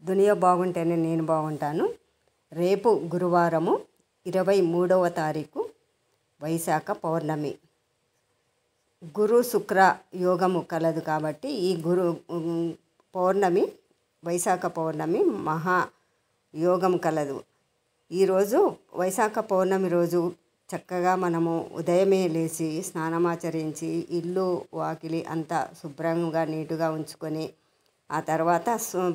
దునియా బాగుంటేనే నేను బాగుంటాను. రేపు గురువారము 23వ తారీఖు వైశాఖ పౌర్ణమి. గురు శుక్ర యోగము కలదు కాబట్టి ఈ పౌర్ణమి వైశాఖ పౌర్ణమి మహా యోగం కలదు. ఈరోజు వైశాఖ పౌర్ణమి రోజు చక్కగా మనము ఉదయమే లేచి స్నానమాచరించి ఇల్లు వాకిలి అంతా శుభ్రంగా నీటుగా ఉంచుకొని ఆ తర్వాత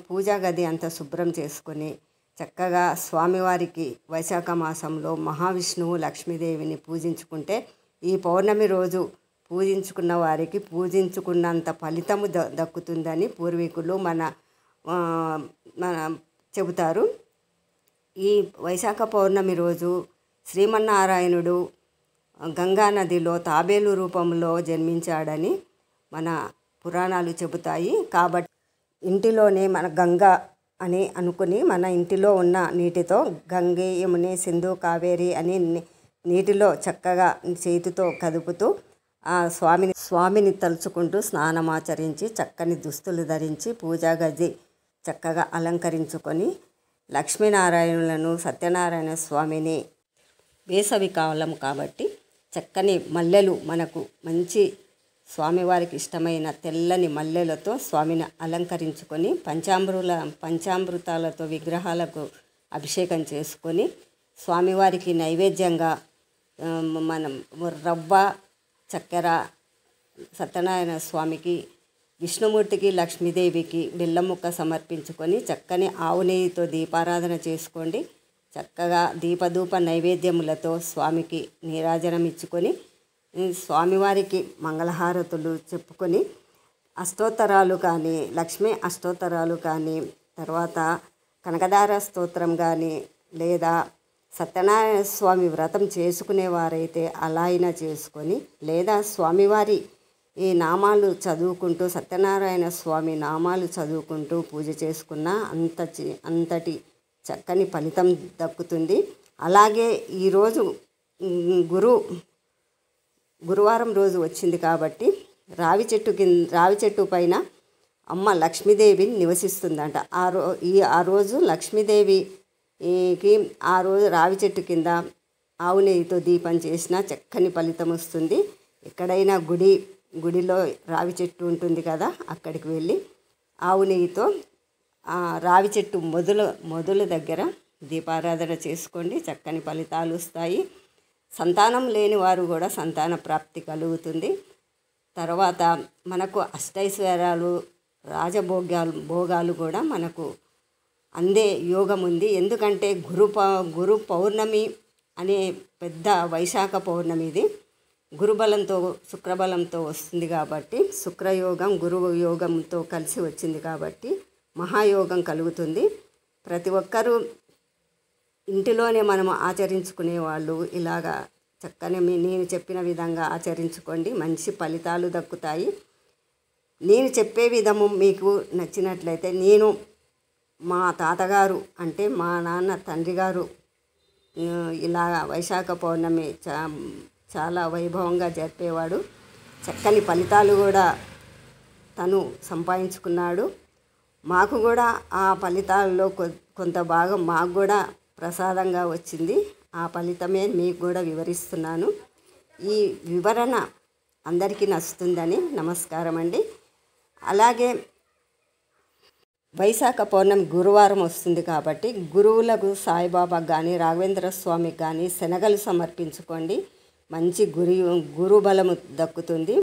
పూజా గది అంతా శుభ్రం చేసుకొని చక్కగా స్వామివారికి వైశాఖ మాసంలో మహావిష్ణువు లక్ష్మీదేవిని పూజించుకుంటే ఈ పౌర్ణమి రోజు పూజించుకున్న వారికి పూజించుకున్నంత ఫలితము దక్కుతుందని పూర్వీకులు మన చెబుతారు. ఈ వైశాఖ పౌర్ణమి రోజు శ్రీమన్నారాయణుడు గంగా నదిలో తాబేలు రూపంలో జన్మించాడని మన పురాణాలు చెబుతాయి. కాబట్టి ఇంటిలోనే మన గంగా అని అనుకుని మన ఇంటిలో ఉన్న నీటితో గంగే యమునే సింధు కావేరి అని నీటిలో చక్కగా చేతితో కదుపుతూ ఆ స్వామిని తలుచుకుంటూ స్నానమాచరించి చక్కని దుస్తులు ధరించి పూజా గది చక్కగా అలంకరించుకొని లక్ష్మీనారాయణులను సత్యనారాయణ స్వామిని వేసవి కాలం కాబట్టి చక్కని మల్లెలు మనకు మంచి స్వామివారికి ఇష్టమైన తెల్లని మల్లెలతో స్వామిని అలంకరించుకొని పంచామృతాలతో విగ్రహాలకు అభిషేకం చేసుకొని స్వామివారికి నైవేద్యంగా మనం రవ్వ చక్కెర సత్యనారాయణ స్వామికి విష్ణుమూర్తికి లక్ష్మీదేవికి బెల్లం ముక్క సమర్పించుకొని చక్కని ఆవు నెయ్యితో దీపారాధన చేసుకోండి. చక్కగా దీపధూప నైవేద్యములతో స్వామికి నీరాజనం ఇచ్చుకొని స్వామివారికి మంగళహారతులు చెప్పుకొని అష్టోత్తరాలు కానీ లక్ష్మీ అష్టోత్తరాలు కానీ తర్వాత కనకదార స్తోత్రం కానీ లేదా సత్యనారాయణ స్వామి వ్రతం చేసుకునేవారైతే అలా అయినా చేసుకొని లేదా స్వామివారి ఈ నామాలు చదువుకుంటూ సత్యనారాయణ స్వామి నామాలు చదువుకుంటూ పూజ చేసుకున్న అంతటి చక్కని ఫలితం దక్కుతుంది. అలాగే ఈరోజు గురువారం రోజు వచ్చింది కాబట్టి రావి చెట్టు పైన అమ్మ లక్ష్మీదేవి నివసిస్తుందంట. ఆ రోజు లక్ష్మీదేవికి ఆ రోజు రావి చెట్టు కింద ఆవు నెయ్యితో దీపం చేసినా చక్కని ఫలితం వస్తుంది. ఎక్కడైనా గుడిలో రావి చెట్టు ఉంటుంది కదా, అక్కడికి వెళ్ళి ఆవు నెయ్యితో రావి చెట్టు మొదలు దగ్గర దీపారాధన చేసుకోండి. చక్కని ఫలితాలు వస్తాయి. సంతానం లేని వారు కూడా సంతాన ప్రాప్తి కలుగుతుంది. తర్వాత మనకు అష్టైశ్వర్యాలు భోగాలు కూడా మనకు అందే యోగం ఉంది. ఎందుకంటే గురు పౌర్ణమి అనే పెద్ద వైశాఖ పౌర్ణమి ఇది గురుబలంతో శుక్రబలంతో వస్తుంది కాబట్టి శుక్రయోగం గురువు యోగంతో కలిసి వచ్చింది కాబట్టి మహాయోగం కలుగుతుంది. ప్రతి ఒక్కరూ ఇంటిలోనే మనం ఆచరించుకునే వాళ్ళు ఇలాగా చక్కని నేను చెప్పిన విధంగా ఆచరించుకోండి. మంచి ఫలితాలు దక్కుతాయి. నేను చెప్పే విధము మీకు నచ్చినట్లయితే నేను మా తాతగారు అంటే మా నాన్న తండ్రి గారు ఇలా వైశాఖ పౌర్ణమి చాలా వైభవంగా జరిపేవాడు. చక్కని ఫలితాలు కూడా తను సంపాదించుకున్నాడు. మాకు కూడా ఆ ఫలితాల్లో కొంత భాగం మాకు కూడా ప్రసాదంగా వచ్చింది. ఆ ఫలితమే మీకు కూడా వివరిస్తున్నాను. ఈ వివరణ అందరికీ నచ్చుతుందని నమస్కారం అండి. అలాగే వైశాఖ పౌర్ణమి గురువారం వస్తుంది కాబట్టి గురువులకు సాయిబాబాకు కానీ రాఘవేంద్ర స్వామికి కానీ శనగలు సమర్పించుకోండి. మంచి గురు బలము దక్కుతుంది.